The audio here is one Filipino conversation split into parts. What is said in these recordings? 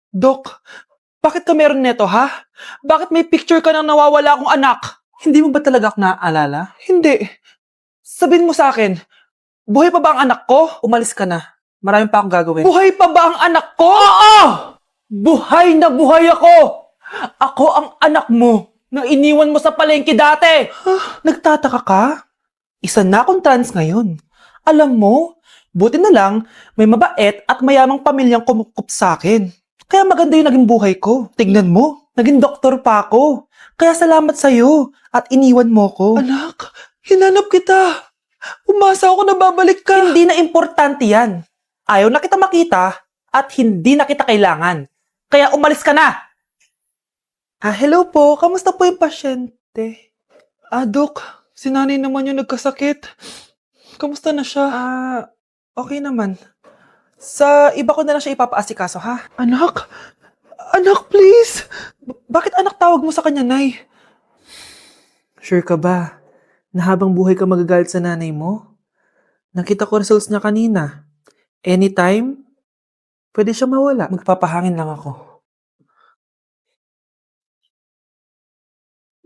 Dok, bakit ka meron neto, ha? Bakit may picture ka ng nawawala akong anak? Hindi mo ba talaga ako naaalala? Hindi. Sabihin mo sa akin, buhay pa ba ang anak ko? Umalis ka na. Marami pa akong gagawin. Buhay pa ba ang anak ko? Oo! Buhay na buhay ako! Ako ang anak mo na iniwan mo sa palengke dati! Nagtataka ka? Isa na akong trans ngayon. Alam mo, buti na lang, may mabait at mayamang pamilyang kumukup sa akin. Kaya maganda yung naging buhay ko. Tignan mo, naging doktor pa ako. Kaya salamat sa'yo at iniwan mo ko. Anak, hinanap kita. Umasa ako na babalik ka. Hindi na importante yan. Ayaw na kita makita at hindi na kita kailangan. Kaya umalis ka na. Hello po. Kamusta po yung pasyente? Dok, si nanay naman yung nagkasakit. Kamusta na siya? Okay naman. Sa iba ko na lang siya ipapaasikaso, ha? Anak? Anak, please! Bakit anak tawag mo sa kanya, Nay? Sure ka ba na habang buhay ka magagalit sa nanay mo? Nakita ko results niya kanina. Anytime, pwede siya mawala. Magpapahangin lang ako.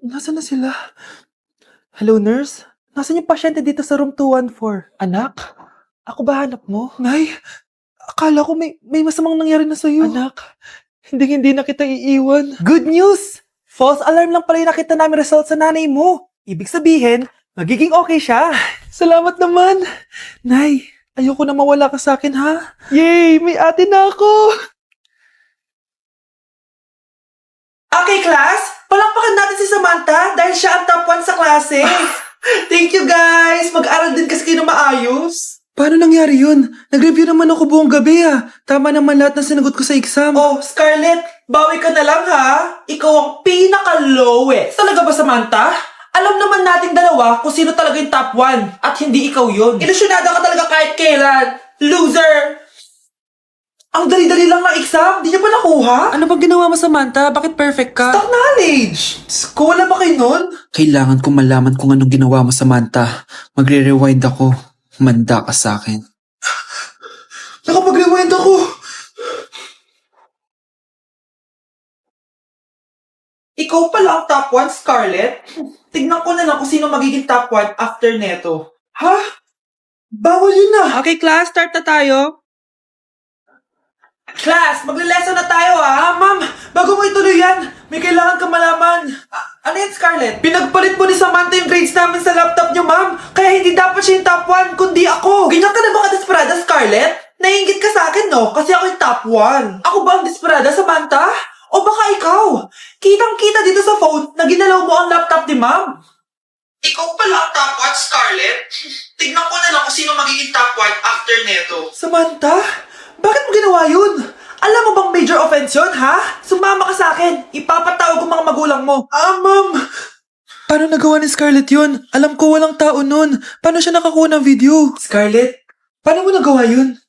Nasaan na sila? Hello, nurse? Nasaan yung pasyente dito sa room 214? Anak? Ako ba hanap mo? Nay, akala ko may masamang nangyari na sa'yo. Anak, hindi na kita iiwan. Good news! False alarm lang pala yung nakita namin result sa nanay mo. Ibig sabihin, magiging okay siya. Salamat naman. Nay, ayoko na mawala ka sa akin, ha? Yay! May ate na ako! Okay, class. Palakpakan natin si Samantha dahil siya ang top 1 sa klase. Thank you, guys. Mag-aral din kasi kayo na maayos. Paano nangyari yun? Nag-review naman ako buong gabi, Tama naman lahat ng sinagot ko sa exam. Oh, Scarlett, bawi ka na lang, ha? Ikaw ang pinaka-lowest. Talaga ba, Samantha? Alam naman nating dalawa kung sino talaga yung top 1 at hindi ikaw yun. Ilusyonada ka talaga kahit kailan. Loser! Ang dali-dali lang ng exam, di niya pa nakuha? Ano bang ginawa mo, Samantha? Bakit perfect ka? Stock knowledge! Wala ba kayo nun? Kailangan kong malaman kung anong ginawa mo, Samantha. Magre-rewind ako. Manda ka sa akin. Nakapag-rewind ako! Ikaw pala ang top 1, Scarlett? Tignan ko na lang kung sino magiging top 1 after neto. Ha? Bawal yun na! Okay, class, start na tayo. Class, magle-lesson na tayo, Ma'am, bago mo ituloy yan, may kailangan ka malaman. Ano yan, Scarlett? Pinagpalit mo ni Samantha yung grades namin sa laptop niyo, ma'am. Kaya hindi dapat siya yung top 1, kundi ako. Ganyan ka na ba ka-desperada, Scarlett? Naiingit ka sa akin, no? Kasi ako yung top 1. Ako ba ang desperada, Samantha? O baka ikaw? Kitang-kita dito sa phone na ginalaw mo ang laptop ni ma'am. Ikaw pala ang top 1, Scarlett? Tignan ko na lang kung sino magiging top 1 after neto. Samantha? Bakit mo ginawa yun? Alam mo bang major offense yun, ha? Sumama ka sa akin. Ipapatawag ko mga magulang mo. Ma'am! Paano nagawa ni Scarlett yun? Alam ko walang tao nun. Paano siya nakakuha ng video? Scarlett, paano mo nagawa yun?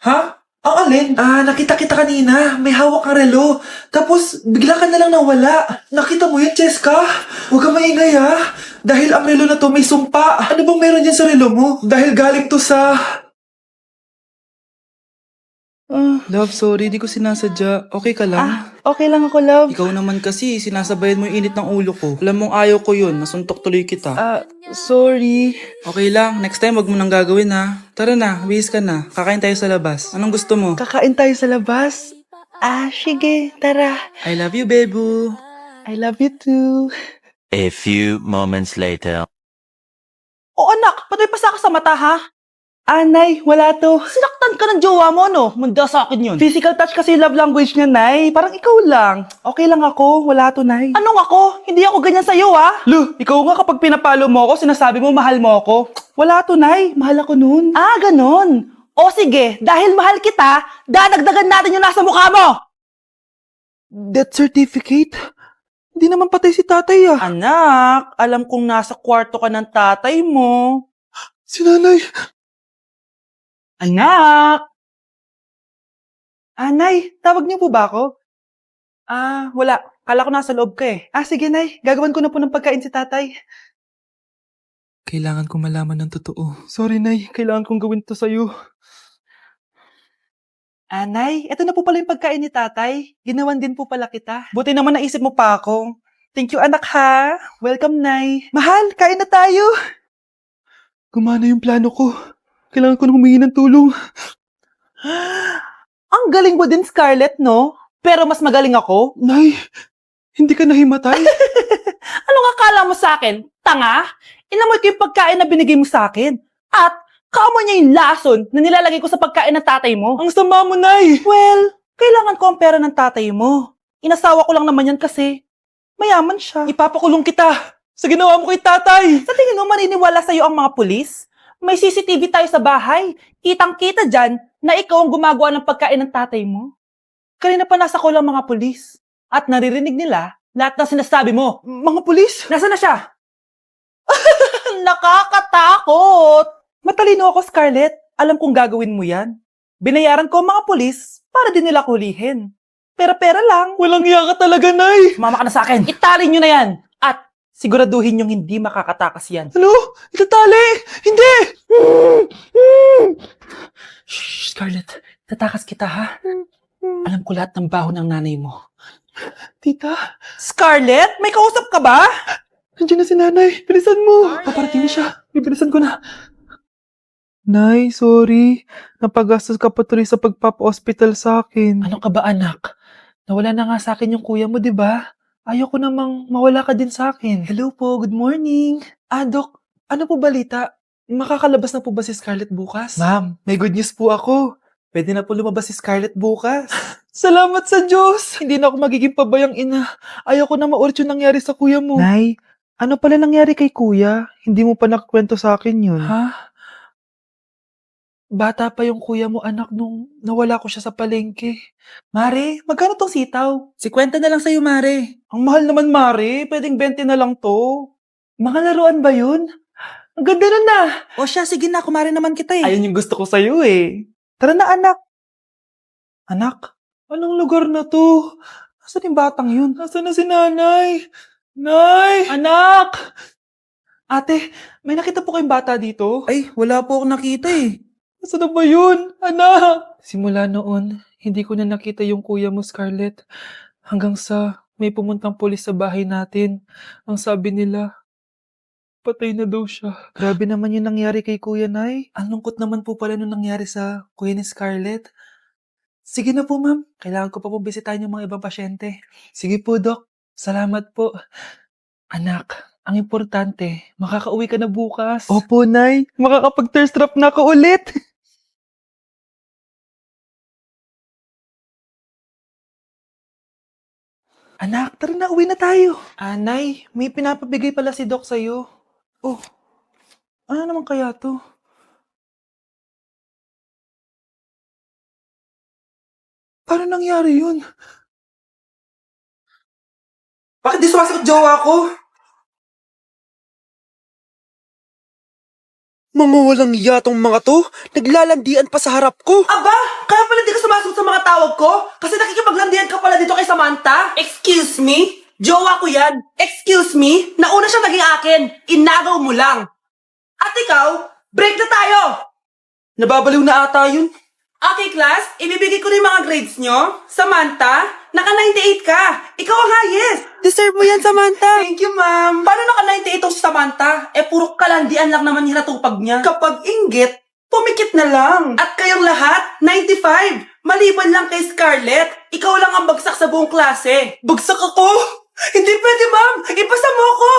Ha? Ang alin? Nakita kita kanina. May hawak kang relo. Tapos, bigla ka na lang nawala. Nakita mo yun, Cheska? Huwag kang maingay, ha? Dahil ang relo na to may sumpa. Ano bang meron dyan sa relo mo? Dahil galing to sa... Love, sorry, di ko sinasadya. Okay ka lang? Okay lang ako, love. Ikaw naman kasi, sinasabayan mo yung init ng ulo ko. Alam mong ayaw ko yun, nasuntok tuloy kita. Sorry. Okay lang, next time wag mo nang gagawin ha. Tara na, bihis ka na. Kakain tayo sa labas. Anong gusto mo? Kakain tayo sa labas. Sige, tara. I love you, Bebu. I love you too. A few moments later. Anak, patay pa sa ka sa mata, ha? Nay, wala to. Sinaktan ka ng jowa mo, no? Manda sa akin yun. Physical touch kasi love language niya, Nay. Parang ikaw lang. Okay lang ako, wala to, Nay. Anong ako? Hindi ako ganyan sa'yo, ha? Lu, ikaw nga kapag pinapalo mo ako, sinasabi mo mahal mo ako. Wala to, Nay. Mahal ako nun. Ganon. O sige, dahil mahal kita, dadagdagan natin yung nasa mukha mo. Death certificate? Hindi naman patay si tatay, Anak, alam kong nasa kwarto ka ng tatay mo. Si nanay. Anak! Nay, tawag niyo po ba ako? Wala. Kala ko nasa loob ka eh. Sige, Nay. Gagawin ko na po ng pagkain si tatay. Kailangan ko malaman ng totoo. Sorry, Nay. Kailangan kong gawin to sa'yo. Anay, eto na po pala yung pagkain ni tatay. Ginawan din po pala kita. Buti naman naisip mo pa ako. Thank you anak ha. Welcome, Nay. Mahal, kain na tayo. Gumana yung plano ko. Kailangan ko na humingi ng tulong. Ang galing mo din, Scarlett, no? Pero mas magaling ako. Nay, hindi ka nahimatay. Anong akala mo sa akin? Tanga? Inamoy ko yung pagkain na binigay mo sa akin. At kaamoy niya yung lason na nilalagay ko sa pagkain ng tatay mo. Ang sama mo, Nay. Well, kailangan ko ang pera ng tatay mo. Inasawa ko lang naman yan kasi mayaman siya. Ipapakulong kita sa ginawa mo kay tatay. Sa tingin mo maniniwala sa'yo ang mga pulis? May CCTV tayo sa bahay. Kitang-kita dyan na ikaw ang gumagawa ng pagkain ng tatay mo. Kanina pa nasa kulang mga pulis. At naririnig nila lahat ng sinasabi mo. Mga pulis? Nasaan na siya? Nakakatakot! Matalino ako, Scarlett. Alam kong gagawin mo yan. Binayaran ko ang mga pulis para din nila kulihin. Pera-pera lang. Walang iya ka talaga, Nay. Mama ka na sa akin. Itali nyo na yan. At siguraduhin nyong hindi makakatakas yan. Ano? Itatali? Hindi! Shh, Scarlett. Tatakas kita, ha? Alam ko lahat ng baho ng nanay mo. Tita? Scarlett? May kausap ka ba? Nandiyan na si nanay. Bilisan mo. Paparating na siya. Bibilisan ko na. Nay, sorry. Napagastos ka pa tuloy sa pagpapa-hospital sa akin. Ano ka ba, anak? Nawala na nga sa akin yung kuya mo, di ba? Ayoko namang mawala ka din sa akin. Hello po, good morning. Dok, ano po balita? Makakalabas na po ba si Scarlett bukas? Ma'am, may good news po ako. Pwede na po lumabas si Scarlett bukas. Salamat sa Diyos! Hindi na ako magiging pabayang ina. Ayoko na maulit yung nangyari sa kuya mo. Nay, ano pala nangyari kay kuya? Hindi mo pa nakakwento sa akin yun. Ha? Bata pa yung kuya mo, anak, nung nawala ko siya sa palengke. Mare, magkano tong sitaw? 50 na lang sa'yo, Mare. Ang mahal naman, Mare. Pwedeng 20 na lang to. Mga laruan ba yun? Ang ganda nun na. O siya, sige na, kumare naman kita eh. Ayun yung gusto ko sa'yo eh. Tara na, anak. Anak, anong lugar na to? Nasaan yung batang yun? Nasaan na si nanay? Nay! Anak! Ate, may nakita po kayong bata dito? Ay, wala po akong nakita eh. Nasaan na ba yun? Anak! Simula noon, hindi ko na nakita yung kuya mo, Scarlett. Hanggang sa may pumuntang pulis sa bahay natin. Ang sabi nila, patay na daw siya. Grabe naman yung nangyari kay Kuya Nay. Ang lungkot naman po pala nung nangyari sa kuya ni Scarlett. Sige na po, ma'am. Kailangan ko pa po bisitahin yung mga ibang pasyente. Sige po, Dok. Salamat po. Anak, ang importante, makakauwi ka na bukas. Opo, Nay. Makakapag-thirst trap na ako ulit. Anak, tara na, uwi na tayo. Nay, may pinapabigay pala si Doc sa'yo. Oh, ano naman kaya to? Paano nangyari yun? Bakit di sumasagot jowa ko? Mga walang yatong mga to, naglalandian pa sa harap ko. Aba, kaya pala di ka sumasagot sa mga tawag ko? Kasi nakikipaglandian ka pala dito kay Samantha? Excuse me? Jowa ko yan. Excuse me? Nauna siya naging akin. Inagaw mo lang. At ikaw, break na tayo! Nababaliw na ata yun. Okay, class. Ibibigay ko na yung mga grades nyo. Samantha, naka-98 ka. Ikaw ang highest. Deserve mo yan, Samantha. Thank you, ma'am. Paano naka-98 si Samantha? Puro kalandian lang naman hinatupag niya. Kapag inggit, pumikit na lang. At kayong lahat, 95. Maliban lang kay Scarlett, ikaw lang ang bagsak sa buong klase. Bagsak ako? Hindi pwede, ma'am. Ipasa mo ako.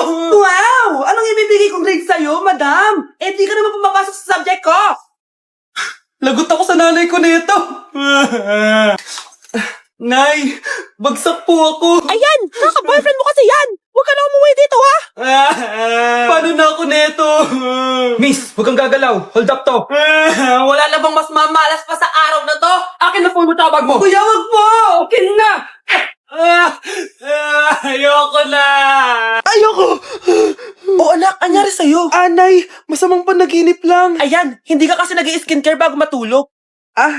Wow! Anong ibibigay kong grade sa'yo, madam? Di ka naman pumapasok sa subject ko. Lagot ako sa nanay ko nito. Nay, bagsak po ako. Ayan! Kaka-boyfriend mo kasi yan! Huwag ka na umuwi dito, ha? Paano na ako neto? Miss, huwag kang gagalaw. Hold up to. Wala na bang mas mamalas pa sa araw na to? Akin na po yung tabag mo. Kuya, wag po! Akin na! Ayoko na! Ayoko! O anak, anyari sa'yo? Anay, masamang panaginip lang. Ayan, hindi ka kasi nag-i-skincare bago matulog.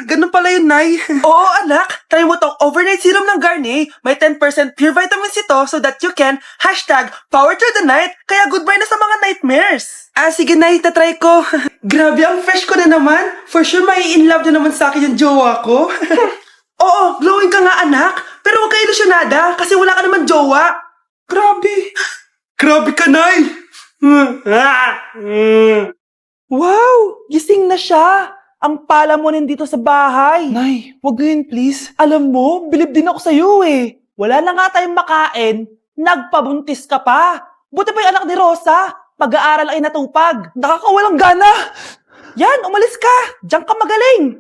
Ganun pala yun, Nay. Oo, anak. Try mo tong overnight serum ng Garnier. May 10% pure vitamins ito so that you can #power through the night. Kaya goodbye na sa mga nightmares. Sige, Nay. Tatry ko. Grabe, ang fresh ko na naman. For sure, may in love na naman sa akin yung jowa ko. Oo, glowing ka nga, anak. Pero huwag ka ilusyonada kasi wala ka naman jowa. Grabe. Grabe ka, Nay. Wow! Gising na siya! Ang pala mo nandito sa bahay. Nay, wag ngayon please. Alam mo, bilib din ako sa'yo eh. Wala na nga tayong makain, nagpabuntis ka pa. Buti pa yung anak ni Rosa, pag-aaral ay natupag. Nakakawalang gana. Yan, umalis ka. Diyan ka magaling.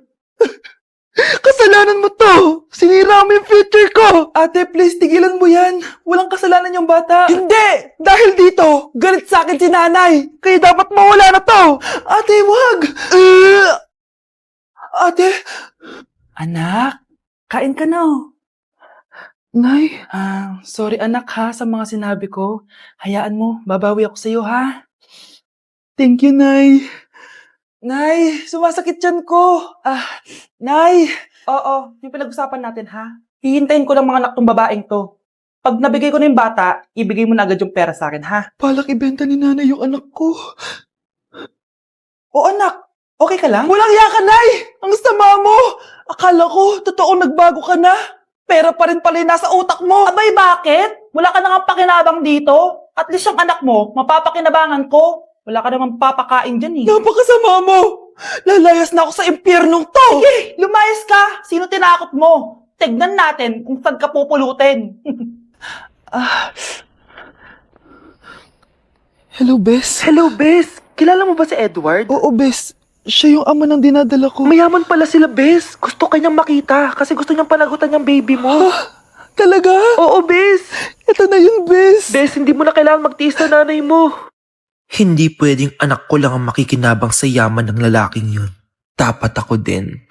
Kasalanan mo to! Sinira mo yung future ko! Ate, please, tigilan mo yan. Walang kasalanan yung bata. Hindi! Dahil dito, galit sa akin si nanay. Kaya dapat mawala na to! Ate, wag! Ate! Anak, kain ka na. Nay? Sorry anak ha sa mga sinabi ko. Hayaan mo, babawi ako sa'yo ha. Thank you, Nay. Nay, sumasakit yan ko. Nay. Oo, yung pinag-usapan natin ha. Hihintayin ko lang mga anak tong babaeng to. Pag nabigay ko na yung bata, ibigay mo na agad yung pera sa akin ha. Balak ibenta ni nanay yung anak ko. O anak, okay ka lang? Walang hiya ka, Nay! Ang sama mo! Akala ko, totoong nagbago ka na. Pera pa rin pala yung nasa utak mo. Abay, bakit? Wala ka nang pakinabang dito. At least yung anak mo, mapapakinabangan ko. Wala ka namang papakain dyan eh. Napakasama mo! Lalayas na ako sa impyernong to! Sige, lumayas ka! Sino tinakot mo? Tignan natin kung saan ka pupulutin. Hello, Bes. Hello, Bes. Kilala mo ba si Edward? Oo, Bes. Siya yung ama ng dinadala ko. Mayaman pala sila, Bes. Gusto kanyang makita kasi gusto niyang panagutan yung baby mo. Talaga? Oo, Bes. Ito na yun, Bes. Bes, hindi mo na kailangan magtiis na nanay mo. Hindi pwedeng anak ko lang ang makikinabang sa yaman ng lalaking yun. Dapat ako din.